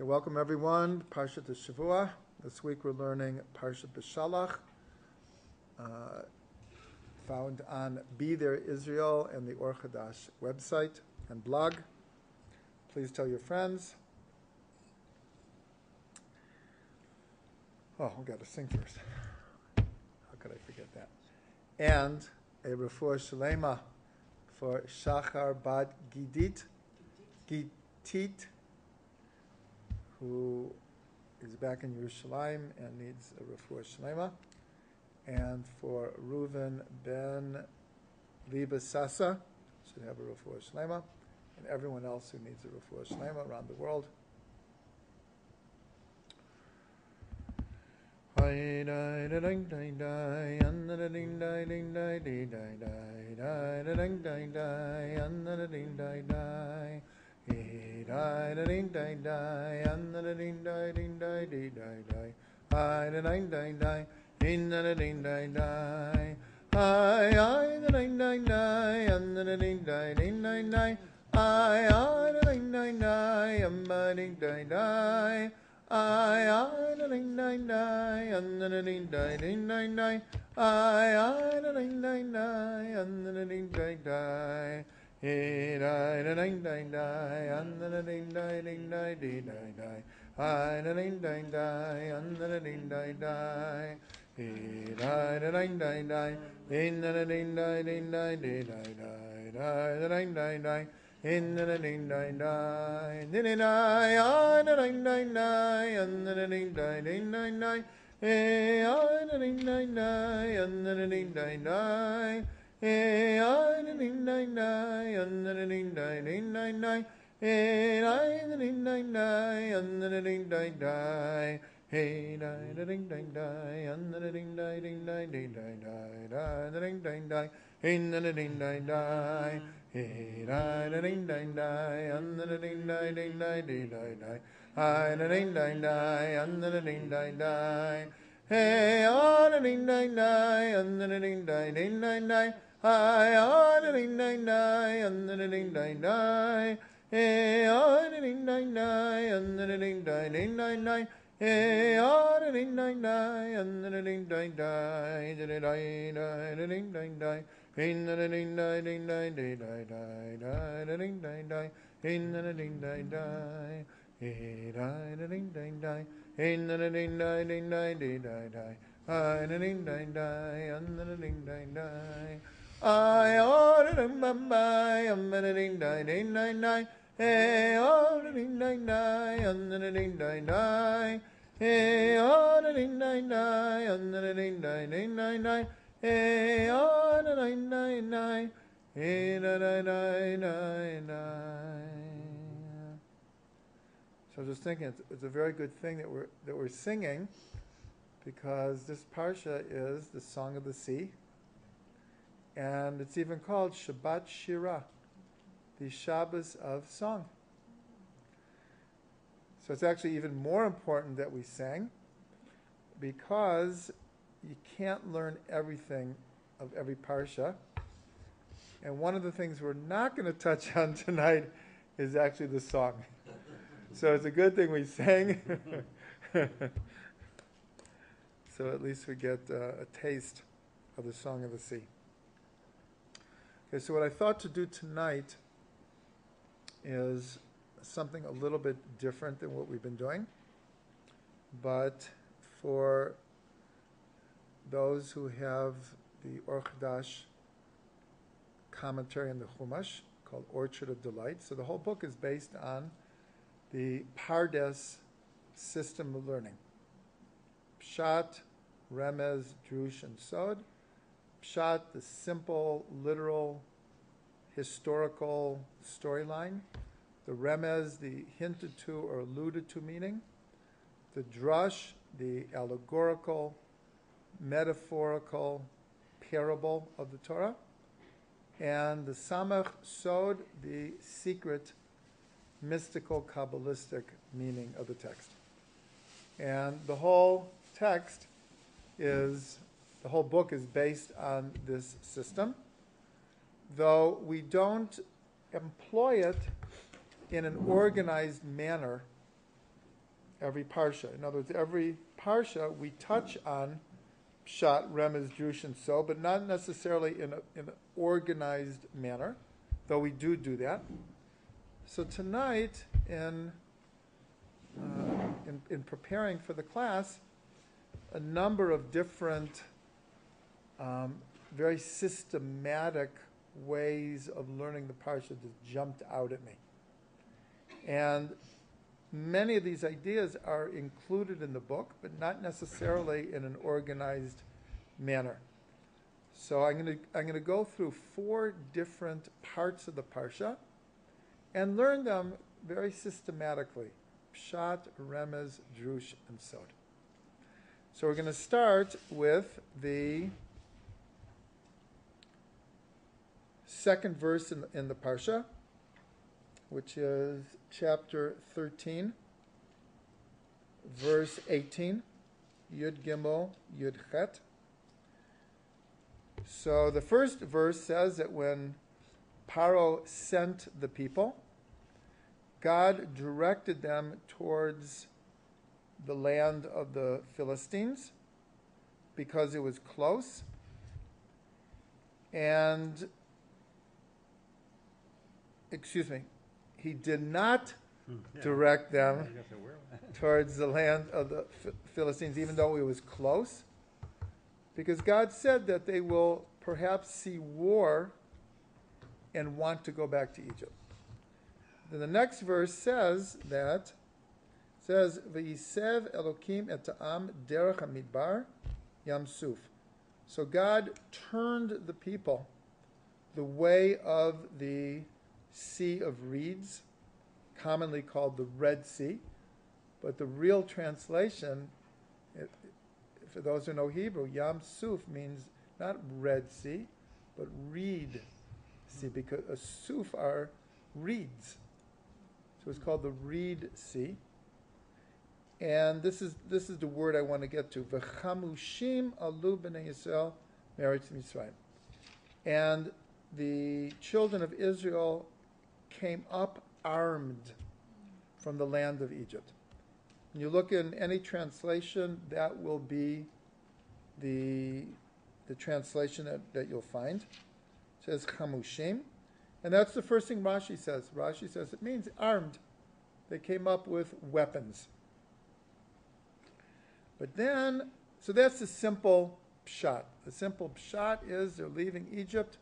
Okay, welcome everyone. PARSHA to Shavua. This week we're learning PARSHA Beshalach, found on Be There Israel and the Or Chadash website and blog. Please tell your friends. Oh, I've got to sing first. How could I forget that? And a refuah shlema for Shachar Bat Gitit, who is back in Yerushalayim and needs a refuah shlema, and for Reuven ben Liba Sasa, should have a refuah shlema, and everyone else who needs a refuah shlema around the world. So I was just thinking it's a very good thing that we're singing, because this parsha is the Song of the Sea, and it's even called Shabbat Shirah, the Shabbos of Song. So it's actually even more important that we sing, because you can't learn everything of every parsha. And one of the things we're not going to touch on tonight is actually the song. So it's a good thing we sang. So at least we get a taste of the Song of the Sea. Okay, so what I thought to do tonight is something a little bit different than what we've been doing. But for those who have the Or Chadash commentary in the Chumash, called Orchard of Delight. So the whole book is based on the Pardes system of learning. Pshat, Remez, Drush, and Sod. Pshat, the simple, literal, historical storyline. The Remez, the hinted to or alluded to meaning. The Drush, the allegorical, metaphorical parable of the Torah. And the Samach Sod, the secret, mystical, Kabbalistic meaning of the text. And the whole book is based on this system, though we don't employ it in an organized manner every parsha. In other words, every parsha we touch on Pshat, Remez, Drush, and so, but not necessarily in an organized manner, though we do that. So tonight, in preparing for the class, a number of different, very systematic ways of learning the parsha just jumped out at me. And many of these ideas are included in the book, but not necessarily in an organized manner. So I'm going to go through 4 different parts of the parsha and learn them very systematically: Pshat, Remez, Drush, and Sod. So we're going to start with the second verse in the parsha, which is chapter 13, verse 18, Yud Gimel, Yud Chet. So the first verse says that when Paro sent the people, God directed them towards the land of the Philistines because it was close, and he did not direct them towards the land of the Philistines, even though it was close, because God said that they will perhaps see war and want to go back to Egypt. Then the next verse says, V'yisev Elokim et ha'am derech hamidbar Yam Suf. So God turned the people the way of the Sea of Reeds, commonly called the Red Sea, but the real translation, for those who know Hebrew, Yam Suf means not Red Sea, but Reed Sea, because a suf are reeds. So it's called the Reed Sea. And this is the word I want to get to. V'chamushim alu b'nei Yisrael meretz Mitzrayim. And the children of Israel came up armed from the land of Egypt. When you look in any translation, that will be the translation that you'll find. It says chamushim. And that's the first thing Rashi says. Rashi says it means armed. They came up with weapons. But then, so that's the simple pshat. The simple pshat is they're leaving Egypt,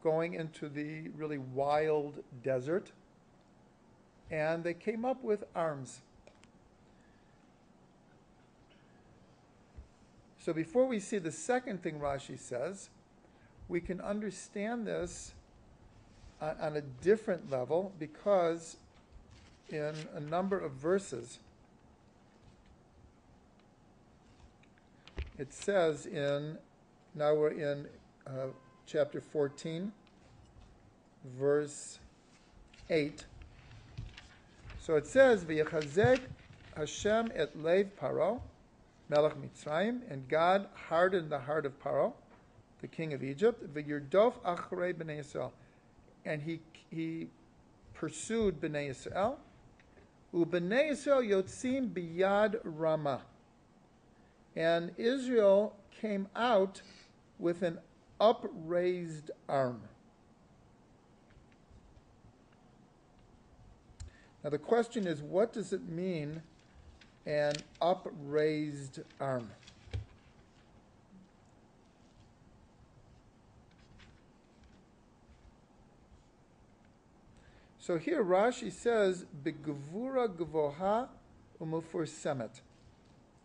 going into the really wild desert, and they came up with arms. So before we see the second thing Rashi says, we can understand this on a different level, because in a number of verses it says now we're in chapter 14, verse 8. So it says, V'yechazek Hashem et leiv Paro, Melech Mitzrayim, and God hardened the heart of Paro, the king of Egypt, V'yirdof achrei b'nei Yisrael, and he pursued b'nei Yisrael, u'b'nei Yisrael yotzim biyad Ramah, and Israel came out with an upraised arm. Now the question is, what does it mean, an upraised arm? So here Rashi says, Begevura gvoha umufursemet,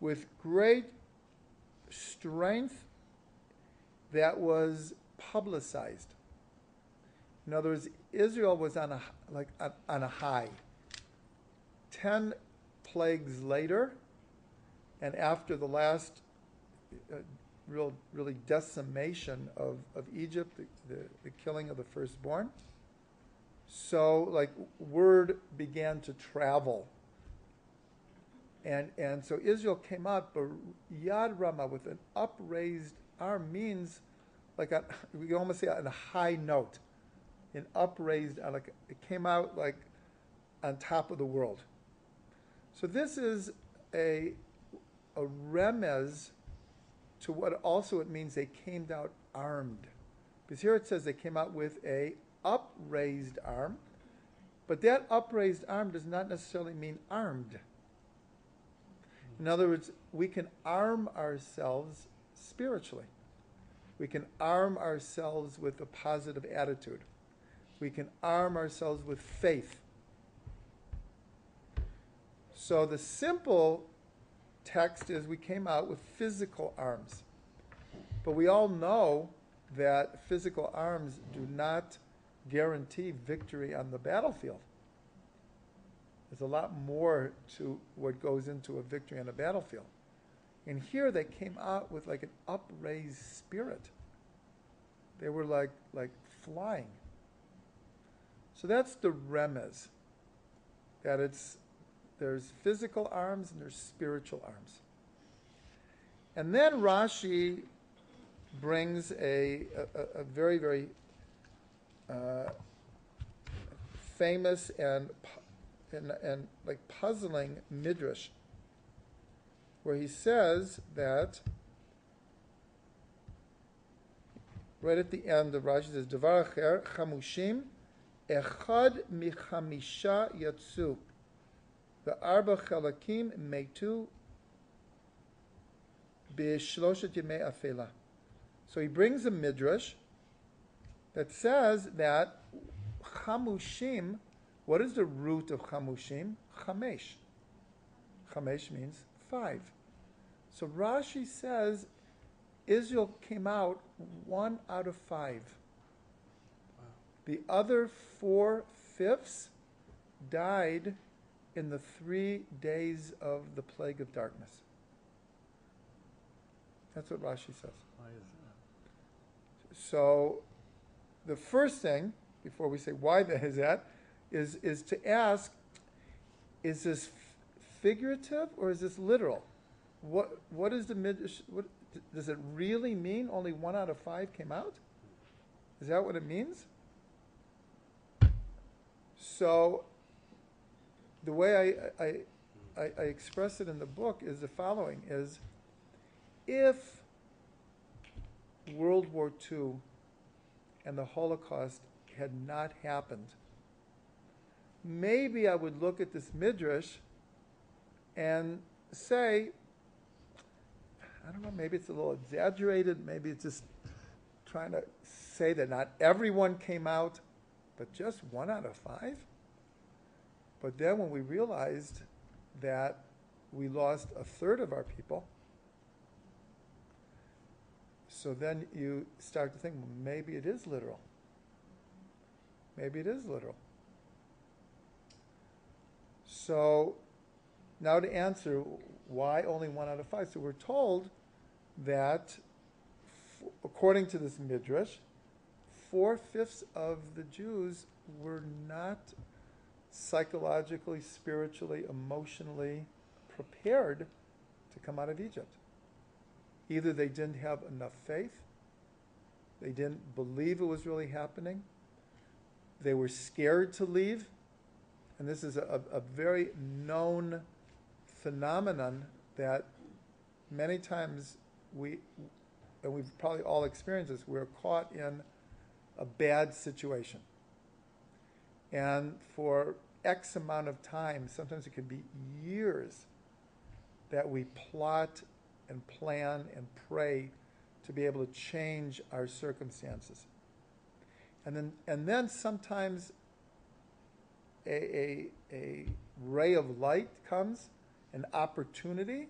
with great strength that was publicized. In other words, Israel was on a high. 10 plagues later, and after the last really decimation of Egypt, the killing of the firstborn, so word began to travel. And so Israel came out, but Yad Ramah, with an upraised arm, means we can almost say on a high note, an upraised, it came out on top of the world. So this is a remez to what also it means they came out armed. Because here it says they came out with a upraised arm, but that upraised arm does not necessarily mean armed. In other words, we can arm ourselves spiritually. We can arm ourselves with a positive attitude. We can arm ourselves with faith. So the simple text is we came out with physical arms. But we all know that physical arms do not guarantee victory on the battlefield. There's a lot more to what goes into a victory on a battlefield. And here they came out with like an upraised spirit. They were like flying. So that's the remez. That there's physical arms and there's spiritual arms. And then Rashi brings a very, very famous and like puzzling midrash, where he says that right at the end of Rashi says, Devar acher chamushim echad michamisha yatsu ve'arba chalakim meitu b'shloshet yemei afela. So he brings a midrash that says that chamushim, what is the root of chamushim? Chamesh. Chamesh means 5. So Rashi says Israel came out 1 out of 5. Wow. The other 4/5 died in the 3 days of the plague of darkness. That's what Rashi says. Why is that? So the first thing, before we say why that is to ask, is this figurative or is this literal? What is the midrash? What does it really mean? Only 1 out of 5 came out? Is that what it means? So the way I express it in the book is the following: is if World War II and the Holocaust had not happened, maybe I would look at this midrash and say, I don't know, maybe it's a little exaggerated, maybe it's just trying to say that not everyone came out, but just 1 out of 5. But then when we realized that we lost 1/3 of our people, so then you start to think, well, maybe it is literal. Maybe it is literal. So now to answer why only 1 out of 5. So we're told that, according to this midrash, 4/5 of the Jews were not psychologically, spiritually, emotionally prepared to come out of Egypt. Either they didn't have enough faith, they didn't believe it was really happening, they were scared to leave, and this is a very known phenomenon that many times we've probably all experienced this, we're caught in a bad situation. And for X amount of time, sometimes it could be years, that we plot and plan and pray to be able to change our circumstances. And then sometimes a ray of light comes, an opportunity,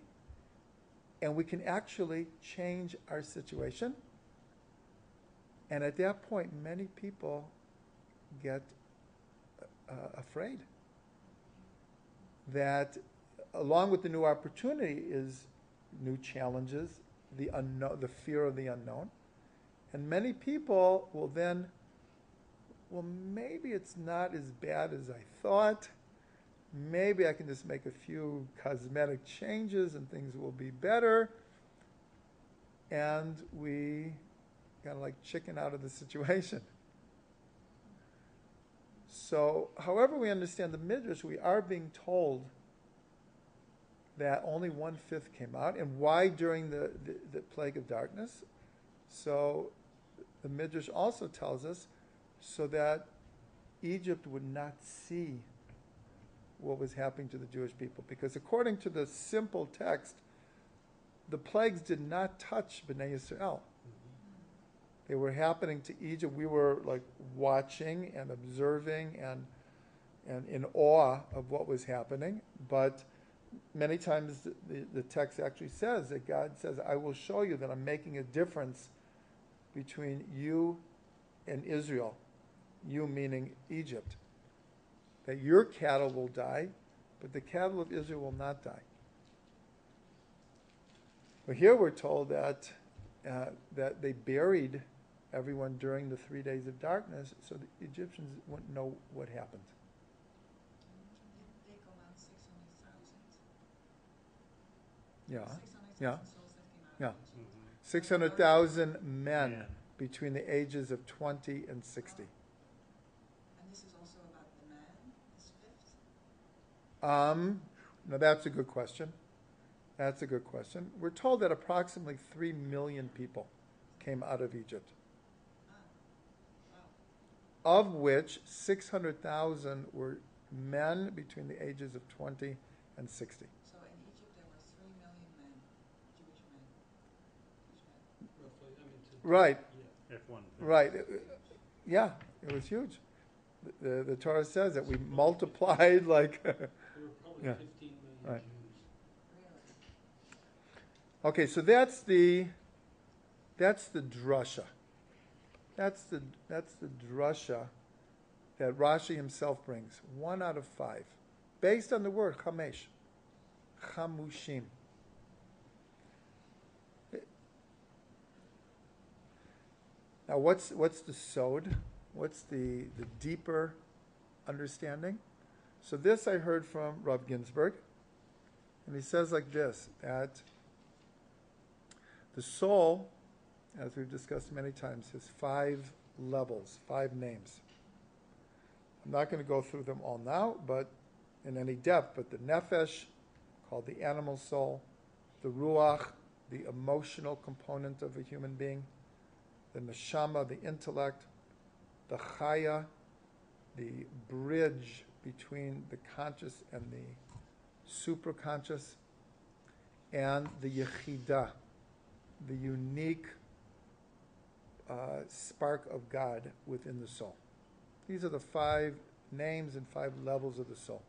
and we can actually change our situation. And at that point, many people get afraid that along with the new opportunity is new challenges, the unknown, the fear of the unknown. And many people will then, well, maybe it's not as bad as I thought. Maybe I can just make a few cosmetic changes and things will be better. And we kind of like chicken out of the situation. So, however we understand the midrash, we are being told that only 1/5 came out. And why during the plague of darkness? So the Midrash also tells us so that Egypt would not see what was happening to the Jewish people. Because according to the simple text, the plagues did not touch Bnei Yisrael. They were happening to Egypt. We were like watching and observing and in awe of what was happening. But many times the text actually says that God says, I will show you that I'm making a difference between you and Israel. You meaning Egypt. That your cattle will die, but the cattle of Israel will not die. But here we're told that they buried everyone during the 3 days of darkness, so the Egyptians wouldn't know what happened. They come out 600,000. Yeah, 600,000 yeah, souls that came out yeah. of Egypt. 600,000 men Yeah. between the ages of 20 and 60. And this is also about the man, this fifth. Now that's a good question. That's a good question. We're told that approximately 3 million people came out of Egypt, Wow. of which 600,000 were men between the ages of 20 and 60. So in Egypt there were 3 million men, Jewish men. Roughly, I mean, Right, Yeah, if one. right. Yeah, it was huge. The Torah says that we multiplied like... there were probably Yeah. 15 million Right. Jews. Really? Okay, so that's the drasha. That's the drasha that Rashi himself brings. 1 out of 5, based on the word chamesh, chamushim. Now, what's the sod? What's the deeper understanding? So this I heard from Rav Ginsburg, and he says like this, that the soul, as we've discussed many times, has 5 levels, 5 names. I'm not going to go through them all now, but in any depth, but the nefesh, called the animal soul, the ruach, the emotional component of a human being, the neshama, the intellect, the chaya, the bridge between the conscious and the superconscious, and the yechidah, the unique spark of God within the soul. These are the 5 names and 5 levels of the soul.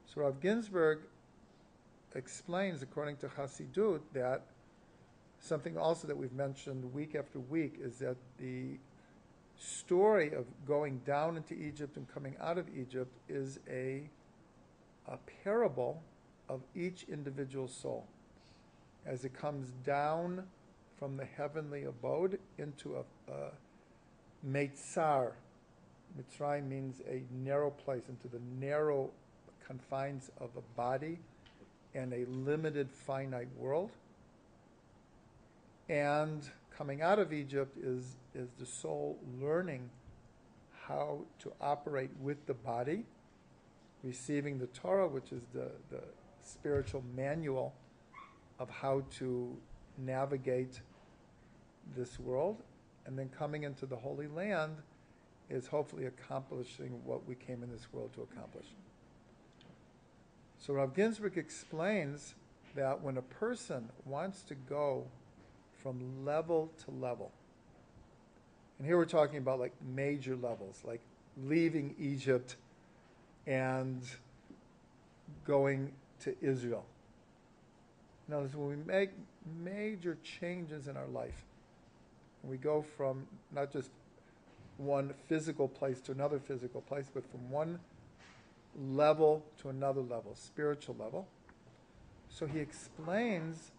So Rav Ginsburg explains, according to Chassidut, that something also that we've mentioned week after week is that the story of going down into Egypt and coming out of Egypt is a parable of each individual soul as it comes down from the heavenly abode into a meitzar. Mitzrayim means a narrow place, into the narrow confines of a body and a limited finite world. And coming out of Egypt is the soul learning how to operate with the body, receiving the Torah, which is the spiritual manual of how to navigate this world, and then coming into the Holy Land is hopefully accomplishing what we came in this world to accomplish. So Rav Ginsburg explains that when a person wants to go from level to level, and here we're talking about like major levels, like leaving Egypt and going to Israel. Notice when we make major changes in our life, and we go from not just one physical place to another physical place, but from one level to another level, spiritual level. So he explains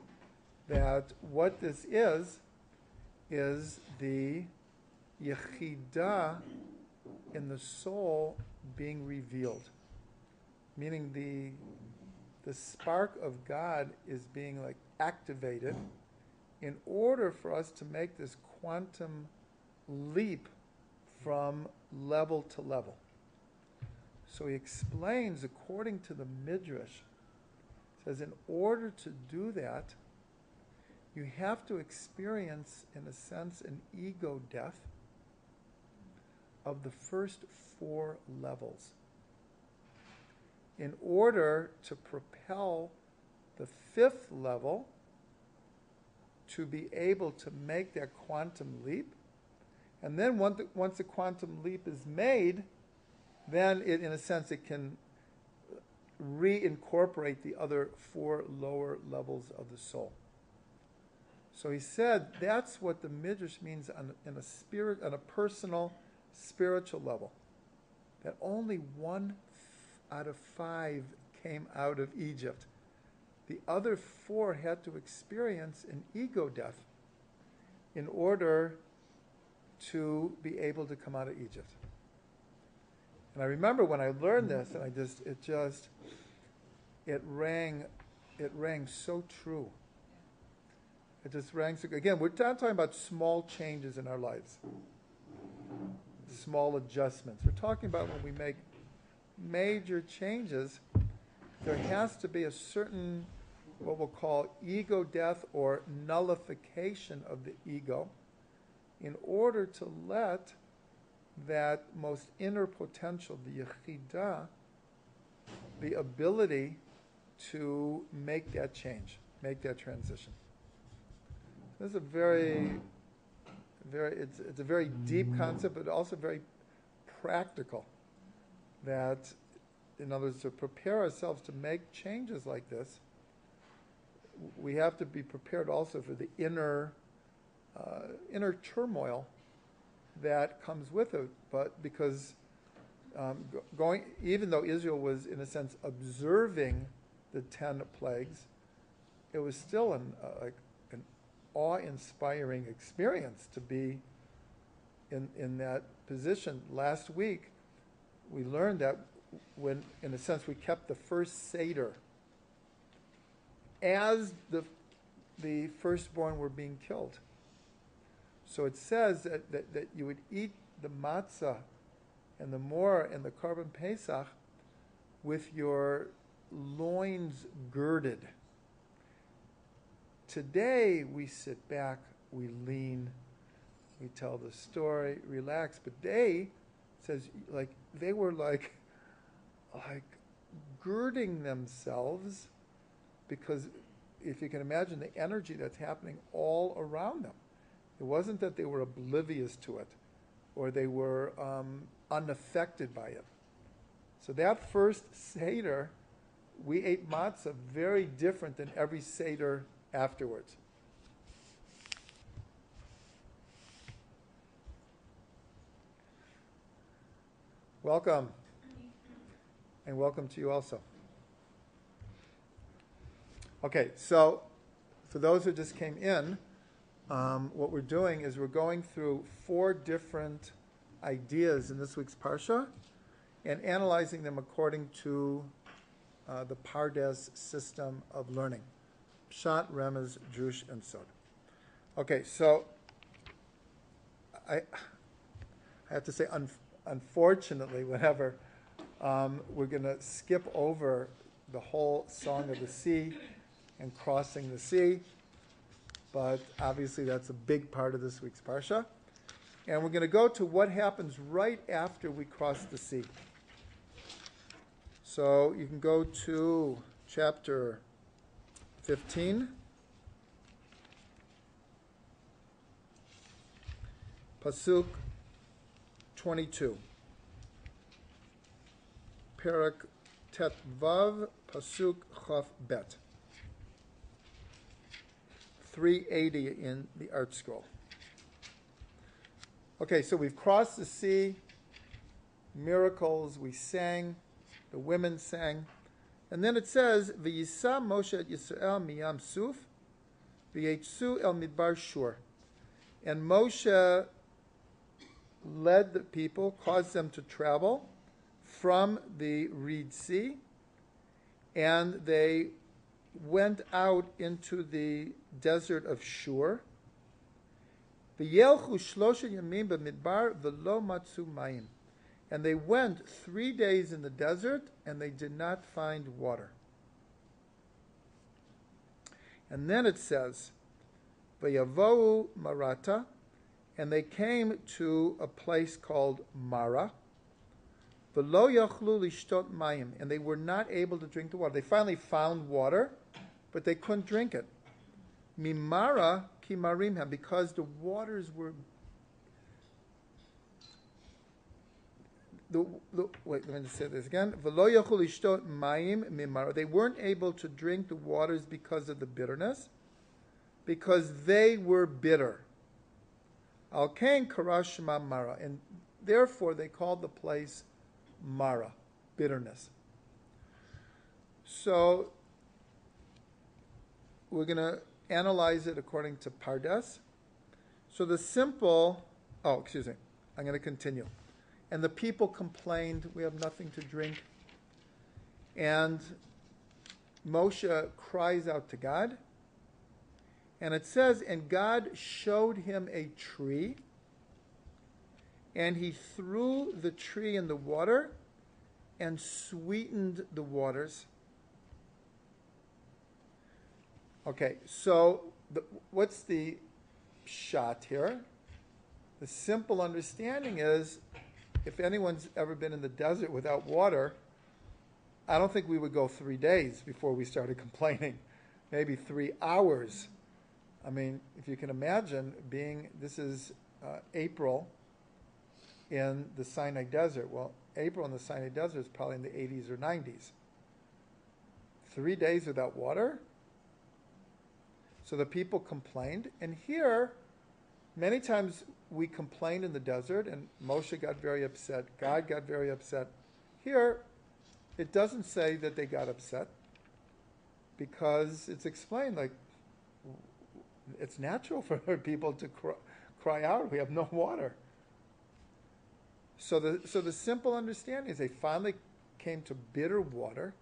that what this is the yechidah in the soul being revealed, meaning the spark of God is being like activated in order for us to make this quantum leap from level to level. So he explains, according to the Midrash, says in order to do that, you have to experience, in a sense, an ego death of the first 4 levels. In order to propel the 5th level to be able to make that quantum leap, and then once the quantum leap is made, then it, in a sense, it can reincorporate the other 4 lower levels of the soul. So he said that's what the Midrash means on a personal, spiritual level. That only 1 out of 5 came out of Egypt. The other 4 had to experience an ego death in order to be able to come out of Egypt. And I remember when I learned this, and it rang so true. It just rang so good. Again, we're not talking about small changes in our lives, small adjustments. We're talking about when we make major changes, there has to be a certain, what we'll call ego death or nullification of the ego in order to let that most inner potential, the yechidah, the ability to make that change, make that transition. This is a it's a very deep concept, but also very practical. That, in other words, to prepare ourselves to make changes like this, we have to be prepared also for the inner turmoil that comes with it. But because even though Israel was, in a sense, observing the 10 plagues, it was still an awe-inspiring experience to be in that position. Last week, we learned that when, in a sense, we kept the first Seder as the firstborn were being killed. So it says that you would eat the matzah and the morah and the korban pesach with your loins girded. Today we sit back, we lean, we tell the story, relax. But they were like girding themselves, because if you can imagine the energy that's happening all around them. It wasn't that they were oblivious to it or they were unaffected by it. So that first Seder, we ate matzah very different than every Seder afterwards. Welcome. And welcome to you also. Okay, so for those who just came in, what we're doing is we're going through 4 different ideas in this week's Parsha and analyzing them according to the Pardes system of learning. Pshat, Remez, Drush, and Sod. Okay, so I have to say, unfortunately, whatever, we're going to skip over the whole Song of the Sea and crossing the sea. But obviously that's a big part of this week's Parsha. And we're going to go to what happens right after we cross the sea. So you can go to chapter 15. Pasuk 22. Perak Tet Vav, Pasuk Chaf Bet. 380 in the Art Scroll. Okay, so we've crossed the sea, miracles, we sang, the women sang, and then it says, V'yisa Moshe et Yisrael miyam suf, v'yetzu el midbar shur. And Moshe led the people, caused them to travel from the Reed Sea, and they went out into the desert of Shur. V'yelchu shlosha yamim b'midbar v'lo matzu mayim. And they went 3 days in the desert, and they did not find water. And then it says, Vayavohu Marata, and they came to a place called Mara. V'lo yachlu lishtot mayim, and they were not able to drink the water. They finally found water, but they couldn't drink it. Mimara ki marimha, because the waters were. Wait, let me just say this again. V'lo yachlu lishtot mayim mimara. They weren't able to drink the waters because of the bitterness, because they were bitter. Al kain karash shema Mara, and therefore they called the place Mara, bitterness. So we're going to analyze it according to Pardes. So the simple, I'm going to continue. And the people complained, we have nothing to drink. And Moshe cries out to God. And it says, and God showed him a tree, and he threw the tree in the water and sweetened the waters. Okay, so what's the shot here? The simple understanding is, if anyone's ever been in the desert without water, I don't think we would go 3 days before we started complaining. Maybe 3 hours. I mean, if you can imagine this is April in the Sinai Desert. Well, April in the Sinai Desert is probably in the 80s or 90s. 3 days without water? So the people complained. And here, many times we complained in the desert, and Moshe got very upset. God got very upset. Here, it doesn't say that they got upset, because it's explained like, it's natural for people to cry out, we have no water. So the simple understanding is they finally came to bitter water.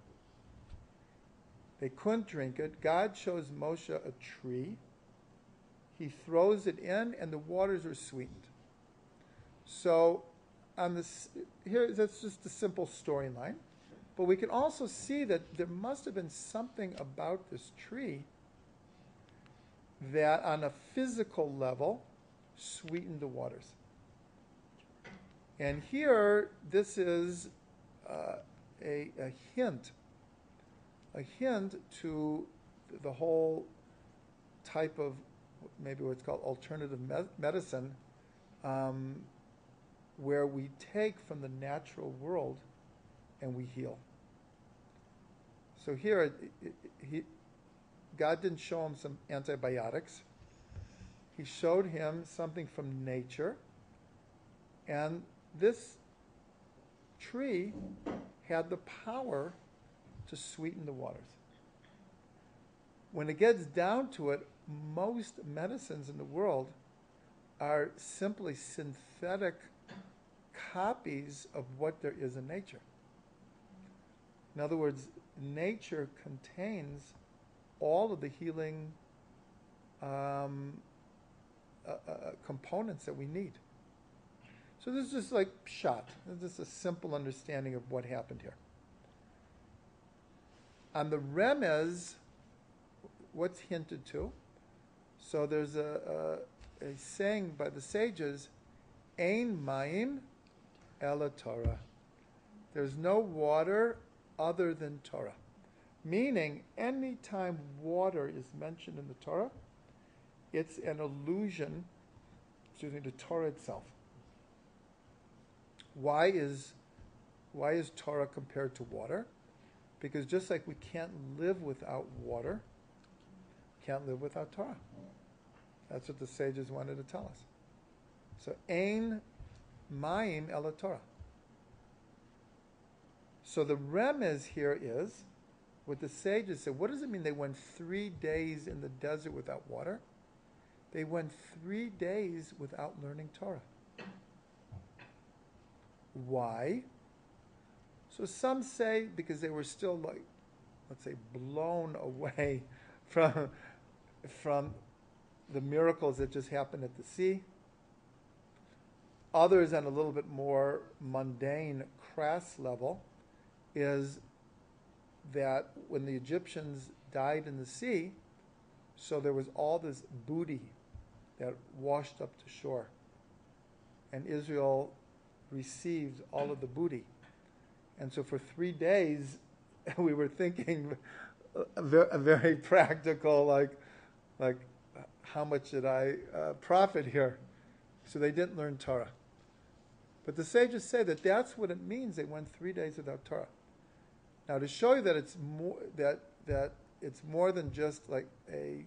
They couldn't drink it. God shows Moshe a tree. He throws it in, and the waters are sweetened. So here, that's just a simple storyline. But we can also see that there must have been something about this tree that on a physical level sweetened the waters. And here, this is a hint to the whole type of maybe what's called alternative medicine, where we take from the natural world and we heal. So here, God didn't show him some antibiotics. He showed him something from nature. And this tree had the power to sweeten the waters. When it gets down to it, most medicines in the world are simply synthetic copies of what there is in nature. In other words, nature contains all of the healing components that we need. So this is just like pshat. This is a simple understanding of what happened here. On the remez, what's hinted to? So there's a saying by the sages, Ein mayim ela Torah. There's no water other than Torah. Meaning, any time water is mentioned in the Torah, it's an allusion, to Torah itself. Why is Torah compared to water? Because just like we can't live without water, can't live without Torah. That's what the sages wanted to tell us. So, Ein mayim ela Torah. So the remez here is, what the sages said, what does it mean they went 3 days in the desert without water? They went 3 days without learning Torah. Why? So some say because they were still let's say, blown away from the miracles that just happened at the sea. Others, on a little bit more mundane, crass level, is that when the Egyptians died in the sea, So there was all this booty that washed up to shore. And Israel received all of the booty. And so for 3 days, we were thinking a very practical, like how much did I profit here? So they didn't learn Torah. But the sages say that that's what it means. They went 3 days without Torah. Now, to show you that it's more that it's more than just like a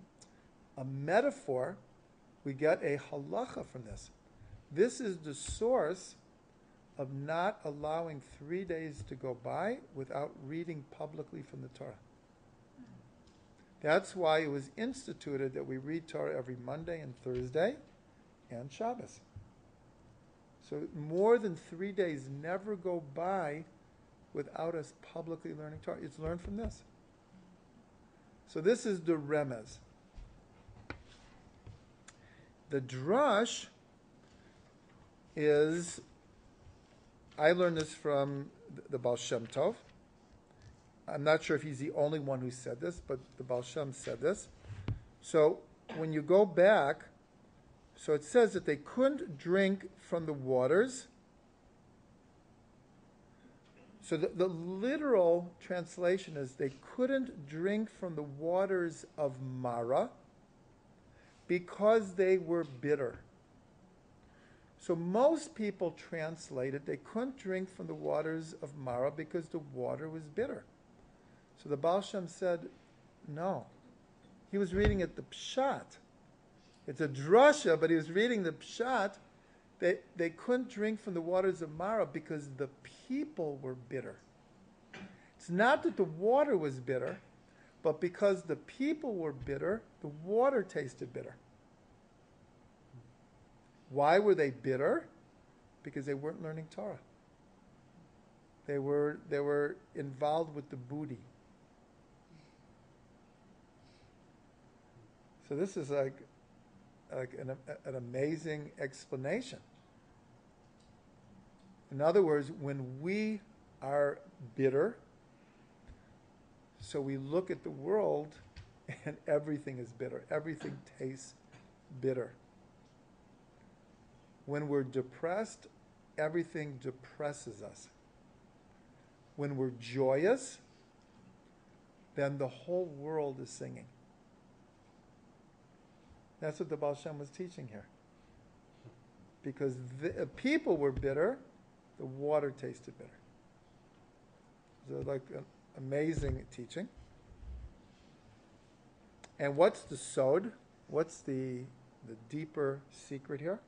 metaphor, we get a halacha from this. This is the source of not allowing 3 days to go by without reading publicly from the Torah. That's why it was instituted that we read Torah every Monday and Thursday and Shabbos. So more than 3 days never go by without us publicly learning Torah. It's learned from this. So this is the remez. The drush is, I learned this from the Baal Shem Tov. I'm not sure if he's the only one who said this, but the Baal Shem said this. So when you go back, so it says that they couldn't drink from the waters. So the literal translation is they couldn't drink from the waters of Mara because they were bitter. So most people translate it, they couldn't drink from the waters of Mara because the water was bitter. So the Baal Shem said, no. He was reading it the Pshat. It's a drasha, but he was reading the Pshat. They couldn't drink from the waters of Mara because the people were bitter. It's not that the water was bitter, but because the people were bitter, the water tasted bitter. Why were they bitter? Because they weren't learning Torah. They were involved with the booty. So this is like an amazing explanation. In other words, when we are bitter, so we look at the world and everything is bitter. Everything tastes bitter. When we're depressed, everything depresses us. When we're joyous, then the whole world is singing. That's what the Baal Shem was teaching here. Because the people were bitter, the water tasted bitter. So like an amazing teaching. And what's the sod? What's the deeper secret here?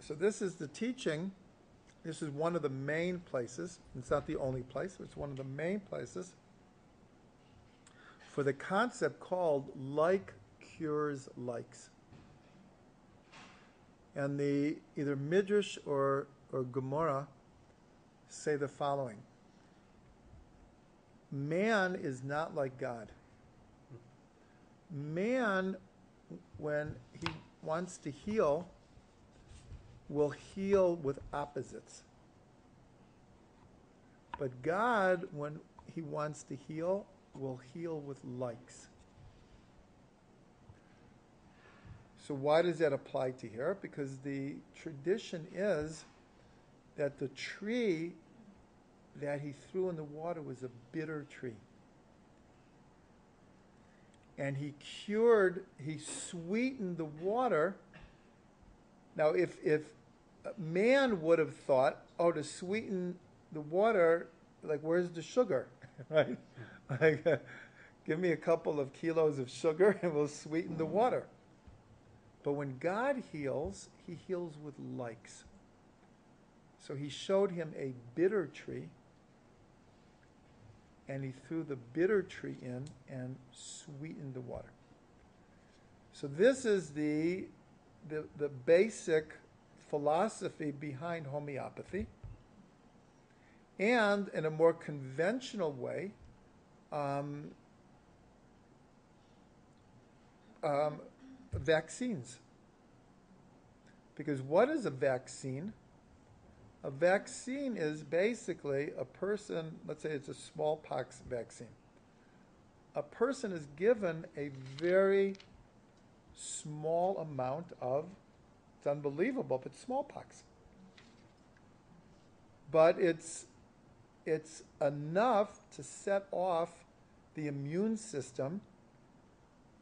So this is the teaching. This is one of the main places. It's not the only place, but it's one of the main places for the concept called like cures likes. And the either Midrash or Gemara say the following. Man is not like God. Man, when he wants to heal, will heal with opposites. But God, when he wants to heal, will heal with likes. So why does that apply to here? Because the tradition is that the tree that he threw in the water was a bitter tree. And he sweetened the water. Now, if man would have thought, to sweeten the water, like, where's the sugar, right? Like, give me a couple of kilos of sugar and we'll sweeten the water. But when God heals, he heals with likes. So he showed him a bitter tree, and he threw the bitter tree in and sweetened the water. So this is the basic philosophy behind homeopathy. And in a more conventional way, vaccines. Because what is a vaccine? A A vaccine is basically a person, let's say it's a smallpox vaccine. A person is given a very small amount of, it's unbelievable, but smallpox. But it's enough to set off the immune system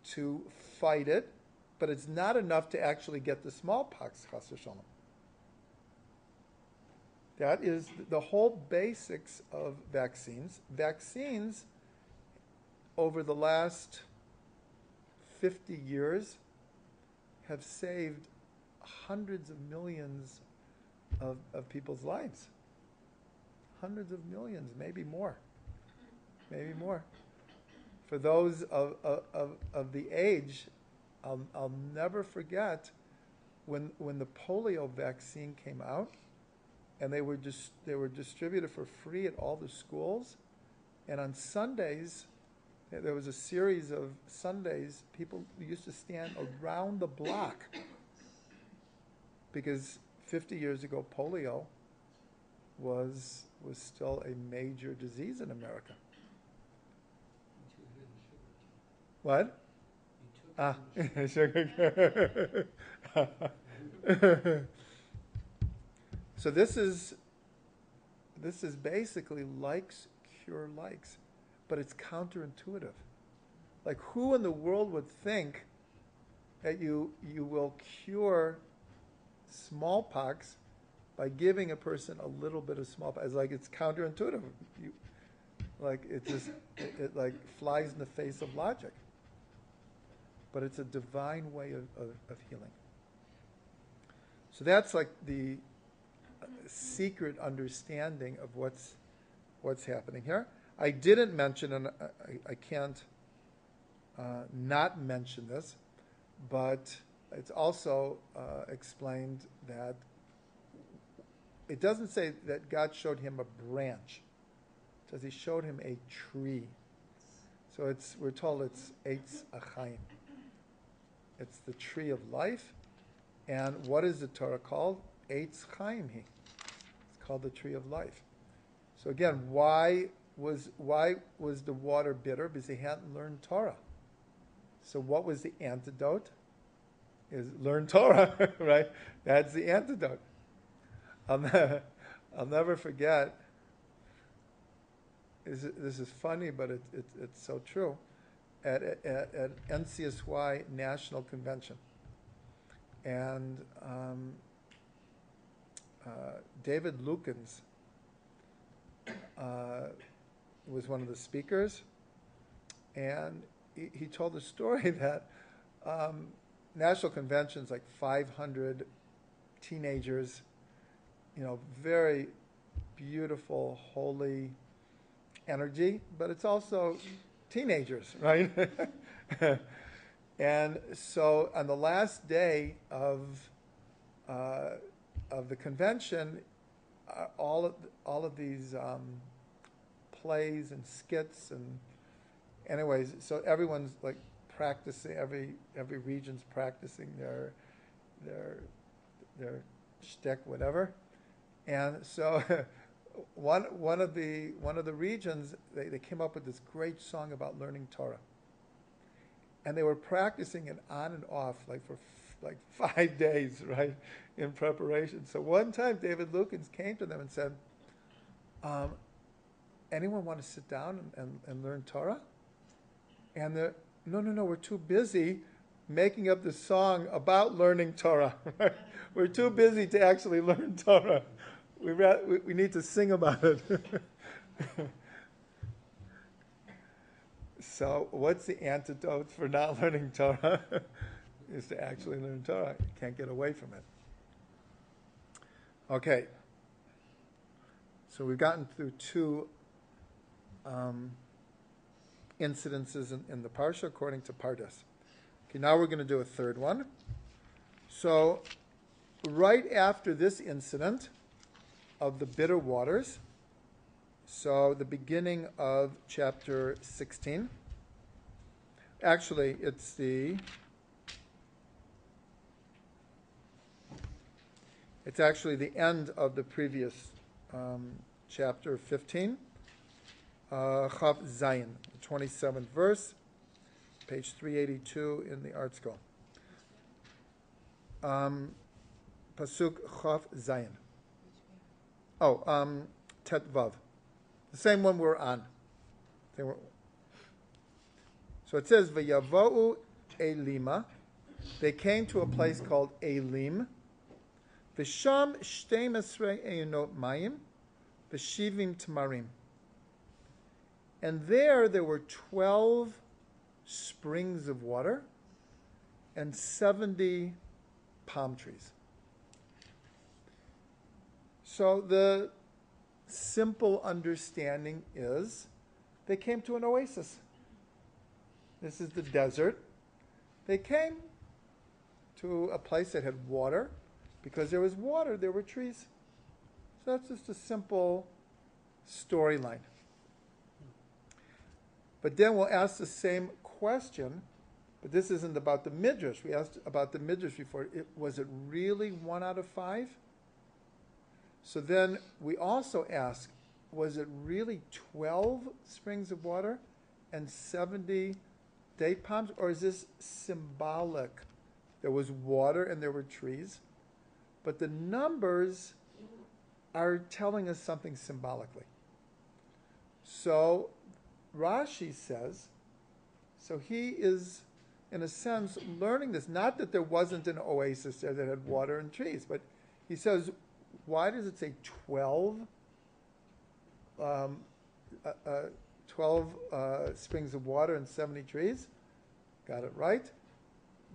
to fight it, but it's not enough to actually get the smallpox, chas v'shalom. That is the whole basics of vaccines. Vaccines, over the last 50 years, have saved hundreds of millions of people's lives. Hundreds of millions, maybe more. Maybe more. For those of the age, I'll never forget when the polio vaccine came out, and they were distributed for free at all the schools, and on Sundays, there was a series of Sundays, people used to stand around the block because 50 years ago polio was still a major disease in America. What? Sugar. So this is basically likes cure likes, but it's counterintuitive. Like, who in the world would think that you will cure smallpox by giving a person a little bit of smallpox? It's counterintuitive. It like flies in the face of logic. But it's a divine way of healing. So that's like the secret understanding of what's happening here. I didn't mention, and I can't not mention this, but it's also explained that it doesn't say that God showed him a branch. It says he showed him a tree. So we're told it's Eitz Achayim. It's the tree of life. And what is the Torah called? Eitz Chaim Hi. It's called the tree of life. So again, why was the water bitter? Because he hadn't learned Torah. So what was the antidote? Is learn Torah, right? That's the antidote. I'll never forget. This is funny, but it's so true. At NCSY National Convention, and David Lukens was one of the speakers, and he told a story that National Convention's like 500 teenagers, very beautiful, holy energy, but it's also teenagers, right? And so on the last day of the convention, all of these plays and skits, and anyways, so everyone's like practicing, every region's practicing their shtick, whatever. And so one of the regions, they came up with this great song about learning Torah, and they were practicing it on and off for 5 days, right, in preparation. So one time David Lukens came to them and said, anyone want to sit down and learn Torah? And they're, no, we're too busy making up this song about learning Torah. We're too busy to actually learn Torah. We need to sing about it. So what's the antidote for not learning Torah? Is to actually learn Torah. You can't get away from it. Okay. So we've gotten through two incidences in the PARSHA according to Pardes. Okay, now we're going to do a third one. So right after this incident of the bitter waters, so the beginning of chapter 16, actually It's actually the end of the previous chapter 15, Chav Zayin, the 27th verse, page 382 in the Art Scroll. Pasuk Chav Zayin. Oh, Tet Vav. The same one we're on. So it says, V'yavou Elima. They came to a place called Elim. V'sham shtei mesrei eyonot mayim. V'shivim tamarim. And there were 12 springs of water and 70 palm trees. So the simple understanding is they came to an oasis. This is the desert. They came to a place that had water. Because there was water, there were trees. So that's just a simple storyline. But then we'll ask the same question, but this isn't about the Midrash. We asked about the Midrash before. Was it really 1 out of 5? So then we also ask, was it really 12 springs of water and 70 date palms? Or is this symbolic? There was water and there were trees. But the numbers are telling us something symbolically. So Rashi says, so he is, in a sense, learning this. Not that there wasn't an oasis there that had water and trees, but he says, why does it say 12 springs of water and 70 trees? Got it right.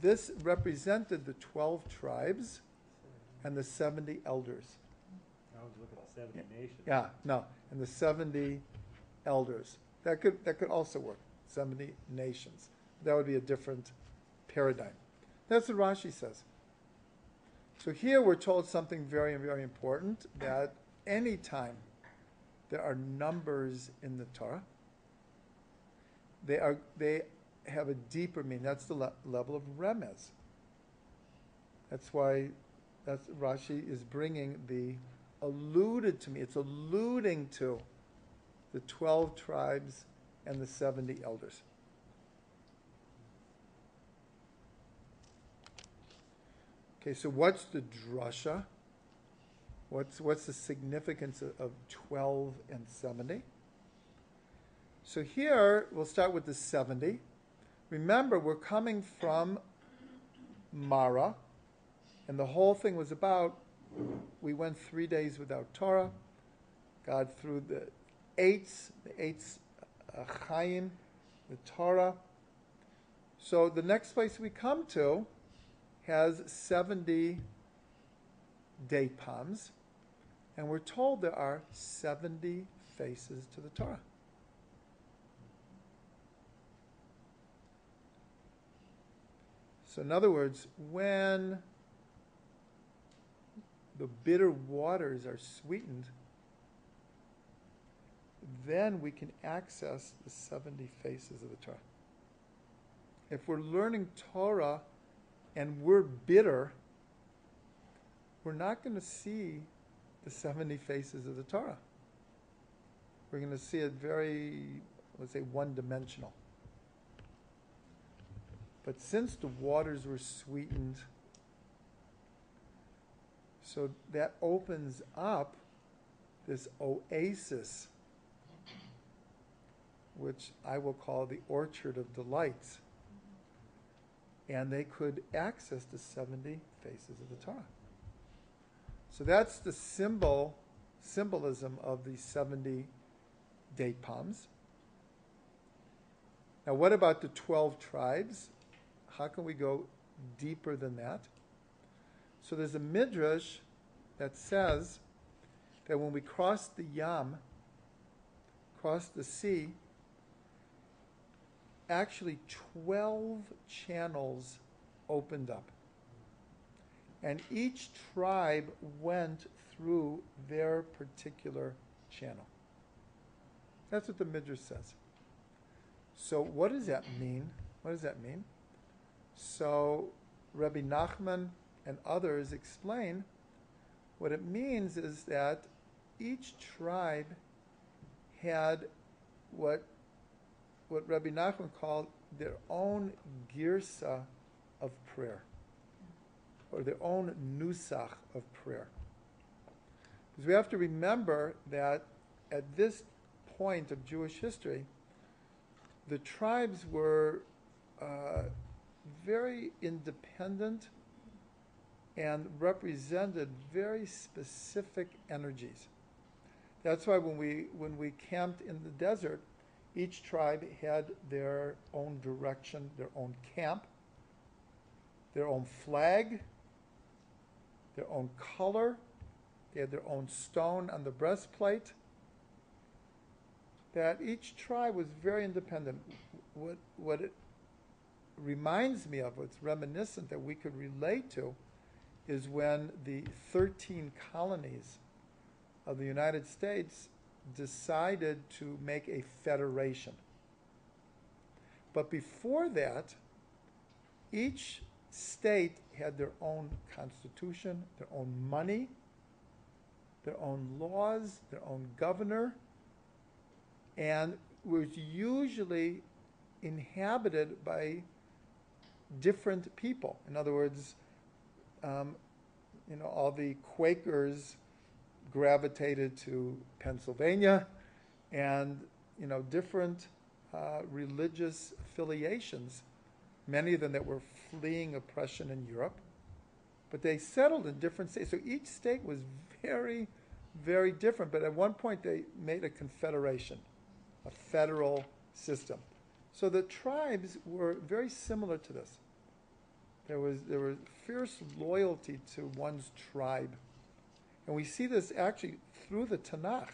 This represented the 12 tribes and the 70 elders. I was looking at 70 nations. Yeah, no, and the 70 elders. That could also work. 70 nations. That would be a different paradigm. That's what Rashi says. So here we're told something very, very important, that any time there are numbers in the Torah, they have a deeper meaning. That's the level of remez. That's why Rashi is bringing the alluded to me. It's alluding to the 12 tribes and the 70 elders. Okay, so what's the drasha? What's the significance of 12 and 70? So here, we'll start with the 70. Remember, we're coming from Mara, and the whole thing was about, we went 3 days without Torah. God threw the eights Chaim, the Torah. So the next place we come to has 70 date palms, and we're told there are 70 faces to the Torah. So in other words, when the bitter waters are sweetened, then we can access the 70 faces of the Torah. If we're learning Torah and we're bitter, we're not going to see the 70 faces of the Torah. We're going to see it very, let's say, one-dimensional. But since the waters were sweetened, so that opens up this oasis, which I will call the orchard of delights. And they could access the 70 faces of the Torah. So that's the symbolism of the 70 date palms. Now what about the 12 tribes? How can we go deeper than that? So there's a midrash that says that when we crossed the Yam, crossed the sea, actually 12 channels opened up. And each tribe went through their particular channel. That's what the midrash says. So what does that mean? What does that mean? So Rabbi Nachman and others explain, What it means is that each tribe had what Rabbi Nachman called their own girsa of prayer, or their own nusach of prayer. Because we have to remember that at this point of Jewish history, the tribes were very independent and represented very specific energies. That's why when we camped in the desert, each tribe had their own direction, their own camp, their own flag, their own color. They had their own stone on the breastplate. That each tribe was very independent. What it reminds me of, what's reminiscent that we could relate to, is when the 13 colonies of the United States decided to make a federation. But before that, each state had their own constitution, their own money, their own laws, their own governor, and was usually inhabited by different people. In other words, all the Quakers gravitated to Pennsylvania, and different religious affiliations, many of them that were fleeing oppression in Europe, but they settled in different states. So each state was very, very different, but at one point they made a confederation, a federal system. So the tribes were very similar to this. There was fierce loyalty to one's tribe. And we see this actually through the Tanakh.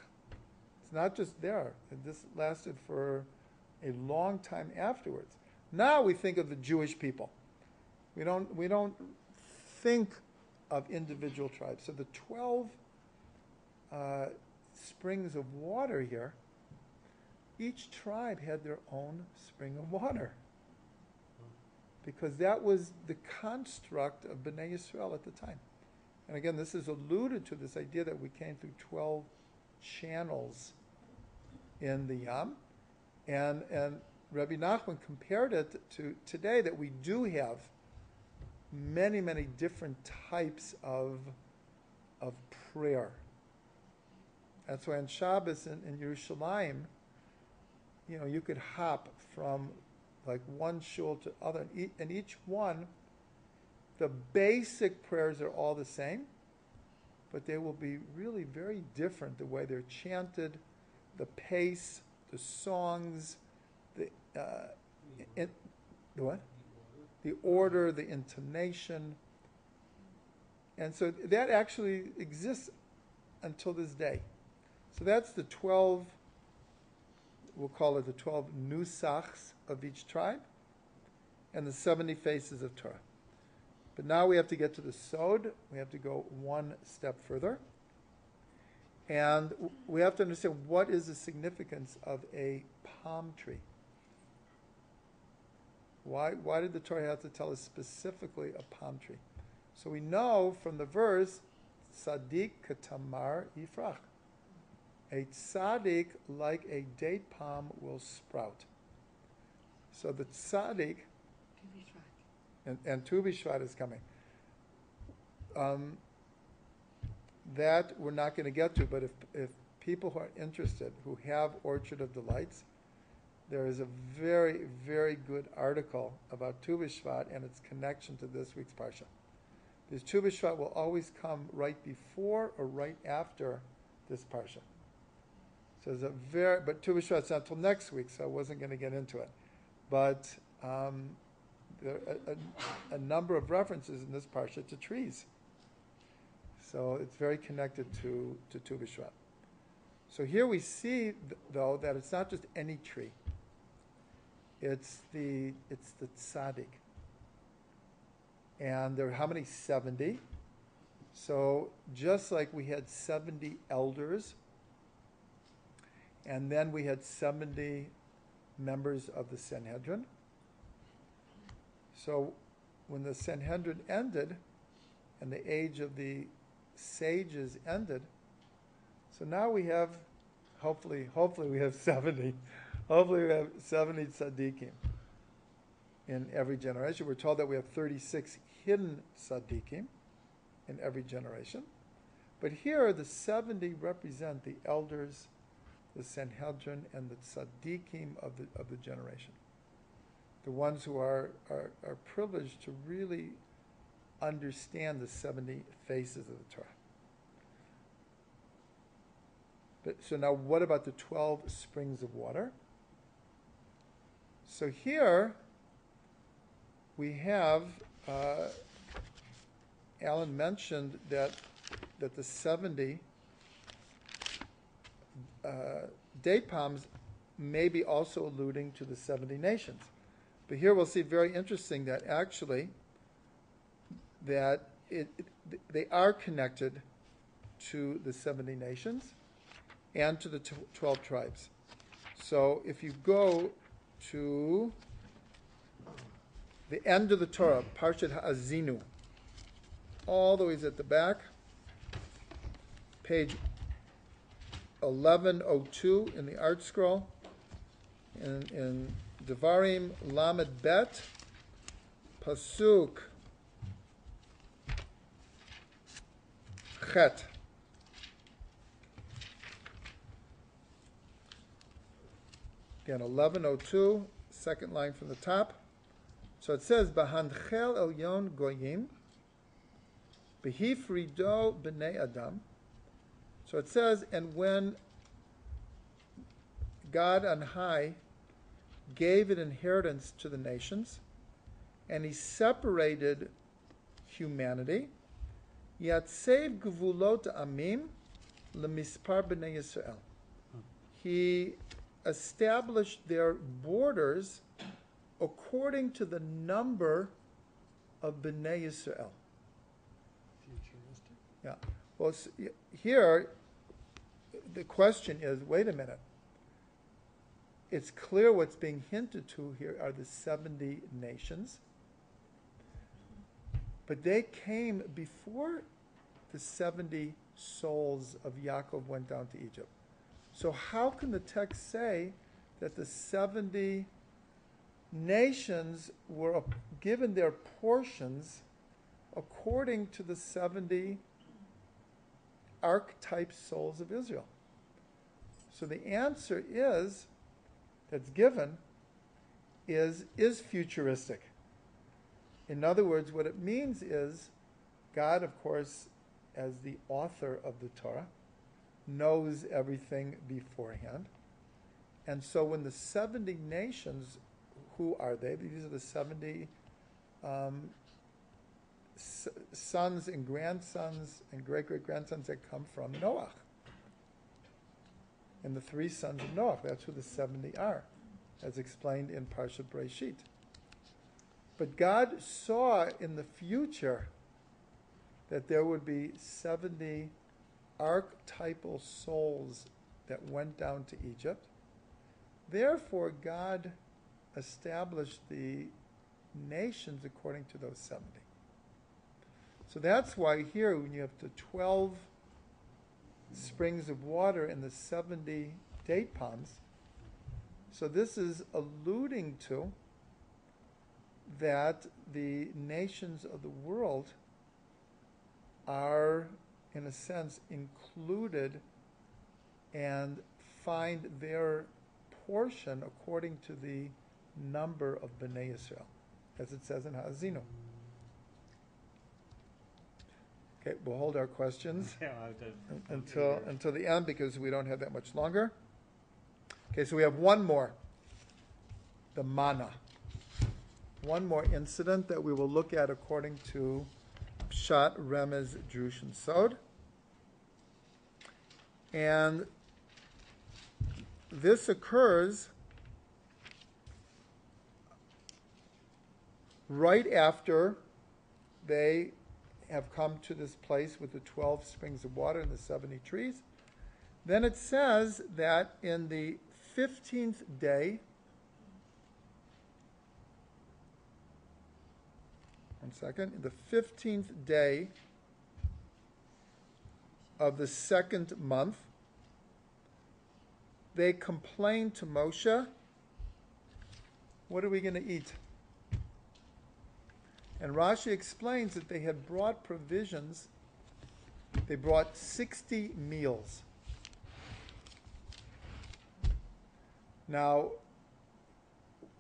It's not just there. This lasted for a long time afterwards. Now we think of the Jewish people. We don't think of individual tribes. So the 12 springs of water here, each tribe had their own spring of water, because that was the construct of Bnei Yisrael at the time. And again, this is alluded to, this idea that we came through 12 channels in the Yam. And Rabbi Nachman compared it to today, that we do have many, many different types of prayer. That's why on Shabbos in Yerushalayim, you could hop from like one shul to other, and each one, the basic prayers are all the same, but they will be really very different, the way they're chanted, the pace, the songs, the what? The order, the intonation. And so that actually exists until this day. So that's the 12, we'll call it the 12 nusachs of each tribe, and the 70 faces of Torah. But now we have to get to the Sod. We have to go one step further. And we have to understand, what is the significance of a palm tree? Why did the Torah have to tell us specifically a palm tree? So we know from the verse, Tzaddik katamar yifrach. A tzaddik, like a date palm, will sprout. So the tzaddik, and Tu B'Shvat is coming. That we're not going to get to, but if people who are interested, who have Orchard of Delights, there is a very, very good article about Tu B'Shvat and its connection to this week's Parsha. Because Tu B'Shvat will always come right before or right after this Parsha. So but Tu B'Shvat's not until next week, so I wasn't going to get into it. But there are a number of references in this Parsha to trees. So it's very connected to Tu B'Shvat. So here we see, though, that it's not just any tree. It's the tzaddik. And there are how many? 70. So just like we had 70 elders, and then we had 70 members of the Sanhedrin. So when the Sanhedrin ended, and the age of the sages ended. So now we have, hopefully we have 70. Hopefully we have 70 tzaddikim in every generation. We're told that we have 36 hidden tzaddikim in every generation. But here the 70 represent the elders, the Sanhedrin, and the tzaddikim of the generation. The ones who are privileged to really understand the 70 faces of the Torah. But, so now what about the 12 springs of water? So here we have, Alan mentioned that the 70 date palms may be also alluding to the 70 nations. But here we'll see very interesting that actually that they are connected to the 70 nations and to the 12 tribes. So if you go to the end of the Torah, Parshat Ha'azinu, all the way at the back, page 1102 in the art scroll, in Devarim Lamed Bet, Pasuk Chet. Again, 1102, second line from the top. So it says, B'hanchel elyon goyim, b'hifrido b'nei adam. So it says, and when God on high gave an inheritance to the nations, and he separated humanity, Yatsev gvulot amim lemispar b'nei Yisrael. He established their borders according to the number of b'nei Yisrael. Futuristic. Yeah. Well, here the question is, wait a minute. It's clear what's being hinted to here are the 70 nations. But they came before the 70 souls of Yaakov went down to Egypt. So how can the text say that the 70 nations were given their portions according to the 70 archetype souls of Israel? So the answer is, that's given, is futuristic. In other words, what it means is God, of course, as the author of the Torah, knows everything beforehand. And so when the 70 nations, who are they? These are the 70 sons and grandsons and great-great-grandsons that come from Noah. And the 3 sons of Noah, that's who the 70 are, as explained in PARSHA Bereshit. But God saw in the future that there would be 70 archetypal souls that went down to Egypt. Therefore, God established the nations according to those 70. So that's why here, when you have the 12 springs of water and the 70 date palms, so this is alluding to that the nations of the world are, in a sense, included and find their portion according to the number of Bnei Israel, as it says in Ha'azinu. Okay, we'll hold our questions until the end because we don't have that much longer. Okay, so we have one more, the manna. One more incident that we will look at according to Pshat, Remez, Drush, and Sod. And this occurs right after they have come to this place with the 12 springs of water and the 70 trees. Then it says that in the 15th day, the 15th day of the second month, they complained to Moshe, what are we going to eat? And Rashi explains that they had brought provisions. They brought 60 meals. Now,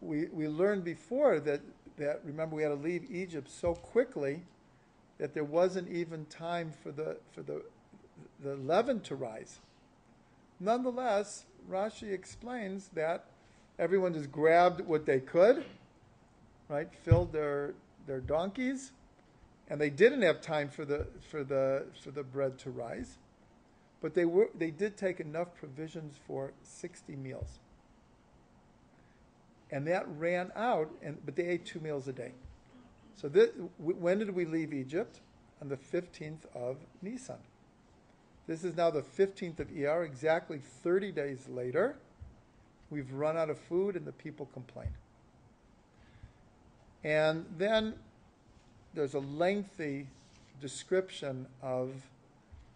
we learned before that remember we had to leave Egypt so quickly that there wasn't even time for the leaven to rise. Nonetheless, Rashi explains that everyone just grabbed what they could, right? Filled their donkeys, and they didn't have time for the bread to rise, but they did take enough provisions for 60 meals. And that ran out, but they ate 2 meals a day. So when did we leave Egypt? On the 15th of Nisan. This is now the 15th of Iyar, exactly 30 days later. We've run out of food and the people complain. And then there's a lengthy description of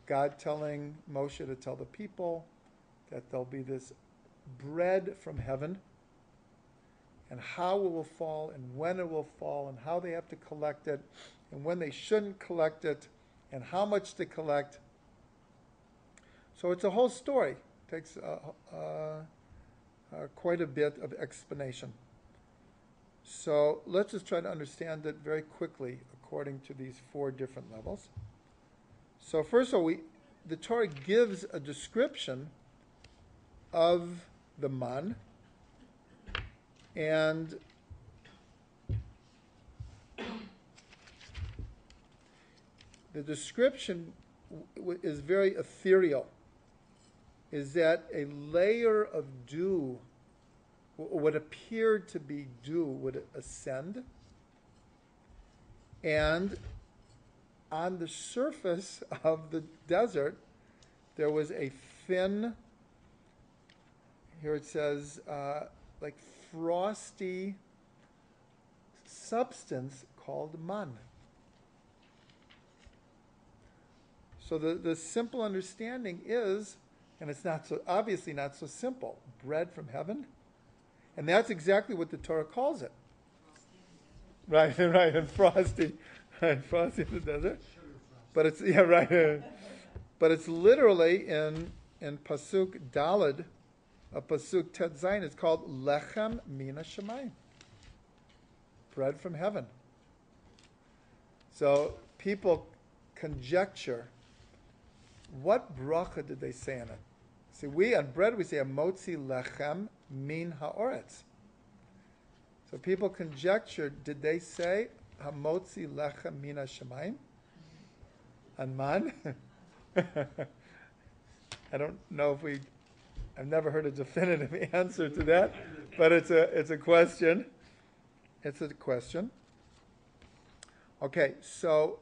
God telling Moshe to tell the people that there'll be this bread from heaven, and how it will fall, and when it will fall, and how they have to collect it, and when they shouldn't collect it, and how much to collect. So it's a whole story. It takes quite a bit of explanation. So let's just try to understand it very quickly according to these 4 different levels. So first of all, the Torah gives a description of the man, and the description is very ethereal. Is that a layer of dew, what appeared to be dew, would ascend, and on the surface of the desert there was a thin, here it says, like frosty substance called man. So the simple understanding is, and it's obviously not so simple, bread from heaven, and that's exactly what the Torah calls it. Right, and frosty in the desert. But it's but it's literally in pasuk Daled, pasuk Tet Zayin, it's called lechem mina shemayim, bread from heaven. So people conjecture, what bracha did they say in it? See, we on bread we say motzi lechem min haaretz. So people conjecture, did they say hamotzi lechem min hashemayim? And man? I don't know if I've never heard a definitive answer to that, but it's a question. It's a question. Okay, so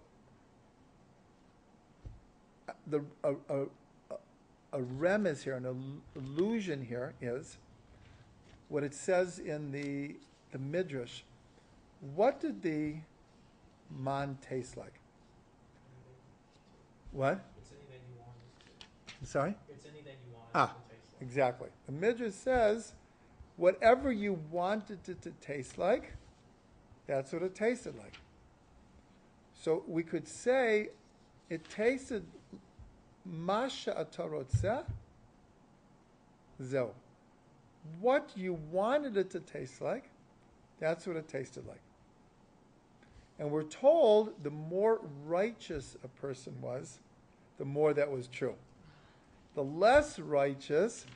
a remez here, an allusion here is what it says in the Midrash. What did the man taste like? What? It's anything you want it to. I'm sorry? It's anything you want it to taste like. Exactly. The Midrash says, whatever you wanted it to taste like, that's what it tasted like. So we could say it tasted masha atarotzeh zo. What you wanted it to taste like, that's what it tasted like. And we're told the more righteous a person was, the more that was true. The less righteous,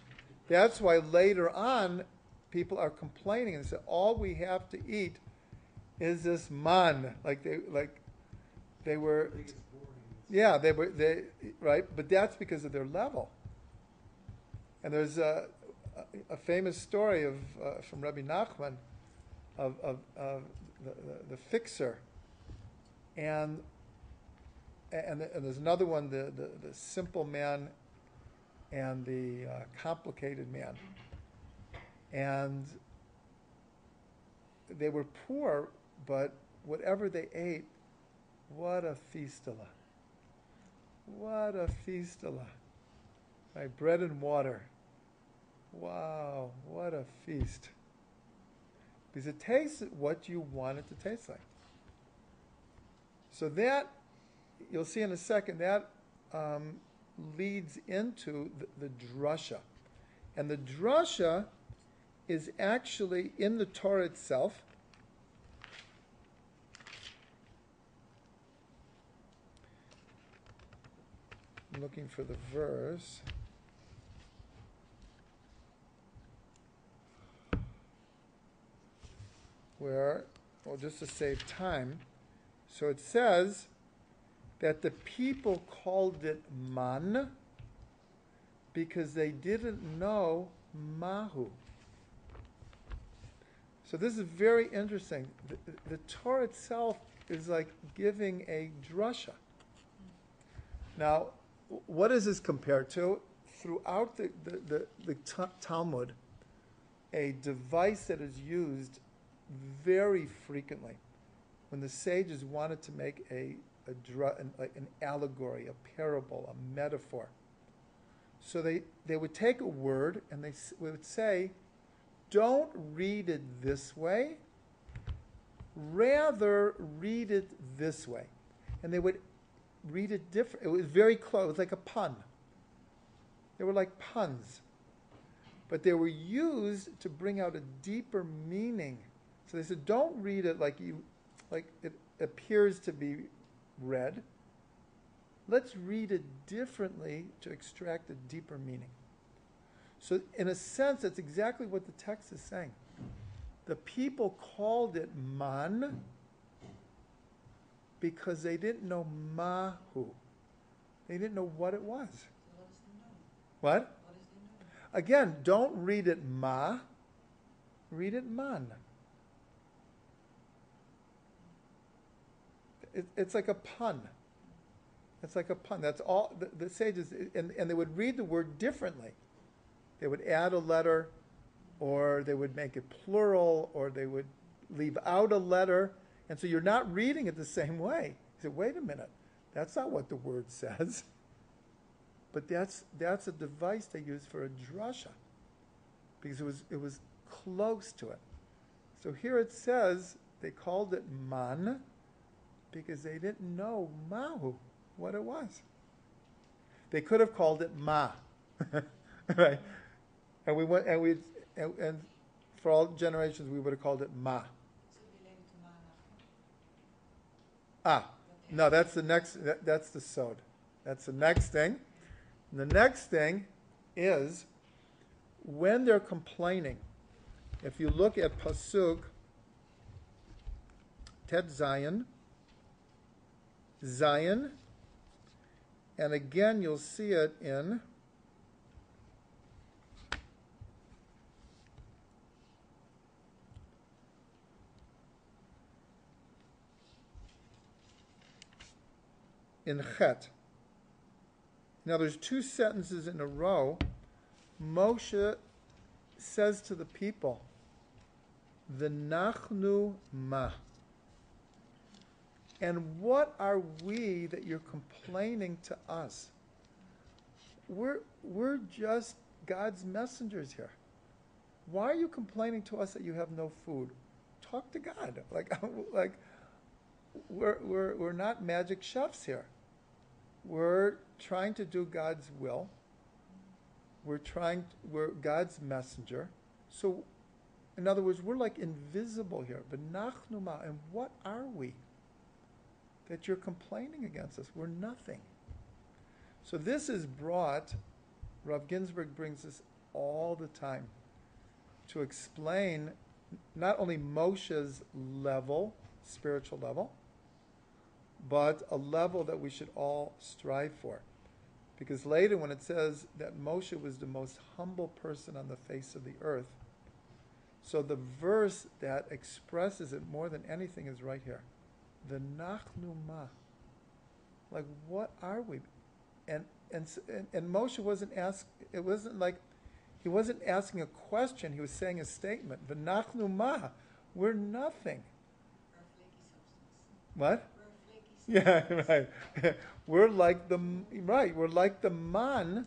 that's why later on people are complaining and say, all we have to eat is this man. They were, yeah, they right, but that's because of their level. And there's a famous story of from Rabbi Nachman of the fixer, and there's another one, the simple man and the complicated man, and they were poor, but whatever they ate, what a feastula. What a feast, Allah. Right, bread and water. Wow, what a feast. Because it tastes what you want it to taste like. So that, you'll see in a second, that leads into the drasha. And the drasha is actually in the Torah itself. I'm looking for the verse. Where, well, just to save time, so it says that the people called it man because they didn't know mahu. So this is very interesting. The Torah itself is like giving a drasha. Now, what is this compared to? Throughout the Talmud, a device that is used very frequently when the sages wanted to make an allegory, a parable, a metaphor. So they would take a word and they would say, don't read it this way, rather read it this way. And they would read it different. It was very close. It was like a pun. They were like puns. But they were used to bring out a deeper meaning. So they said, don't read it like it appears to be read. Let's read it differently to extract a deeper meaning. So in a sense, that's exactly what the text is saying. The people called it man because they didn't know mahu. They didn't know what it was. What is the noun? What? What is the noun? Again, don't read it ma, read it man. It's like a pun. It's like a pun. That's all the sages, and they would read the word differently. They would add a letter, or they would make it plural, or they would leave out a letter, and so you're not reading it the same way. You say, wait a minute, that's not what the word says. But that's a device they used for a drasha, because it was close to it. So here it says they called it man because they didn't know mahu, what it was. They could have called it ma, right? And for all generations we would have called it ma. Is it related to manna? No, that's the next. That's the sod. That's the next thing. And the next thing is when they're complaining. If you look at pasuk Tet Zion, and again you'll see it in Chet. Now there's two sentences in a row. Moshe says to the people, V'nachnu ma. And what are we that you're complaining to us? We're just God's messengers here. Why are you complaining to us that you have no food? Talk to God. Like we're not magic chefs here. We're trying to do God's will. We're God's messenger. So, in other words, we're like invisible here. V'nachnu ma. And what are we that you're complaining against us? We're nothing. So this is brought, Rav Ginsburg brings this all the time to explain not only Moshe's level, spiritual level, but a level that we should all strive for. Because later when it says that Moshe was the most humble person on the face of the earth, so the verse that expresses it more than anything is right here. V'nachnu ma. Like, what are we? And Moshe wasn't it wasn't like he wasn't asking a question, he was saying a statement. V'nachnu ma. We're nothing. We're a flaky substance. What? We're a flaky Yeah, right. We're like the man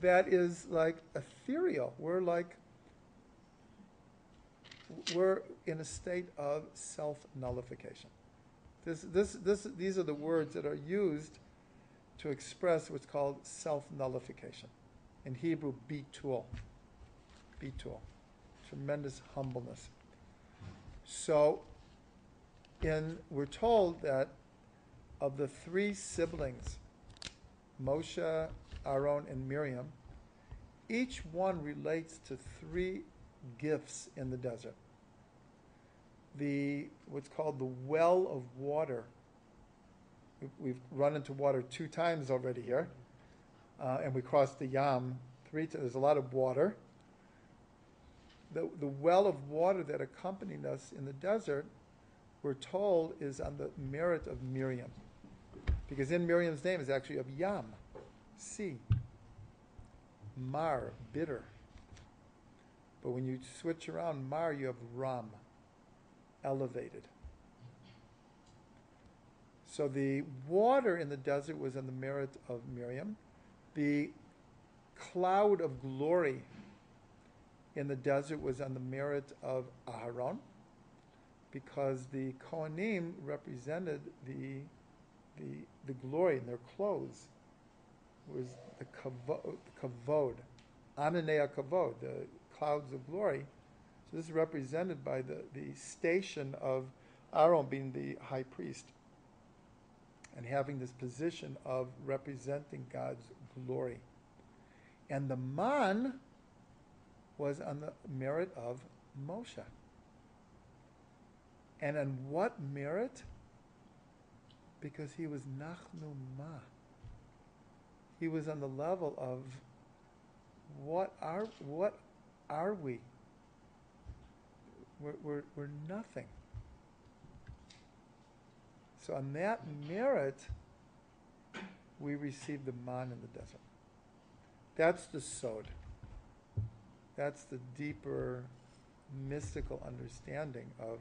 that is like ethereal. We're in a state of self-nullification. These are the words that are used to express what's called self-nullification. In Hebrew, bitul. Bitul. Tremendous humbleness. So, we're told that of the three siblings, Moshe, Aaron, and Miriam, each one relates to three gifts in the desert. What's called the well of water. We've run into water 2 times already here, and we crossed the Yam 3 times. There's a lot of water. The well of water that accompanied us in the desert, we're told, is on the merit of Miriam. Because in Miriam's name is actually of Yam, sea. Mar, bitter. But when you switch around Mar, you have Ram, elevated. So the water in the desert was on the merit of Miriam. The cloud of glory in the desert was on the merit of Aharon, because the Kohanim represented the glory in their clothes. It was the kavod, ananei kavod, the clouds of glory. So this is represented by the station of Aaron being the high priest and having this position of representing God's glory. And the man was on the merit of Moshe. And on what merit? Because he was Nachnu Ma. He was on the level of what are we? We're nothing. So on that merit, we receive the man in the desert. That's the sod. That's the deeper mystical understanding of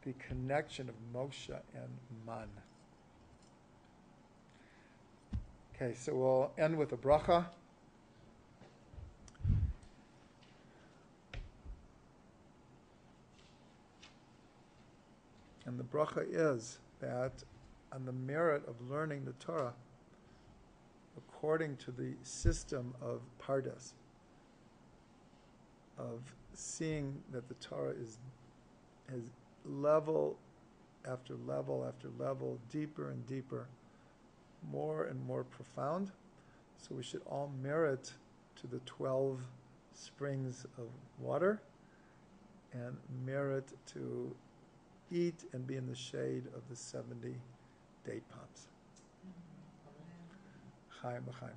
the connection of Moshe and man. Okay, so we'll end with a bracha. And the bracha is that on the merit of learning the Torah, according to the system of Pardes, of seeing that the Torah has level after level after level, deeper and deeper, more and more profound. So we should all merit to the 12 springs of water and merit to eat and be in the shade of the 70 date palms. Chaim b'chaim.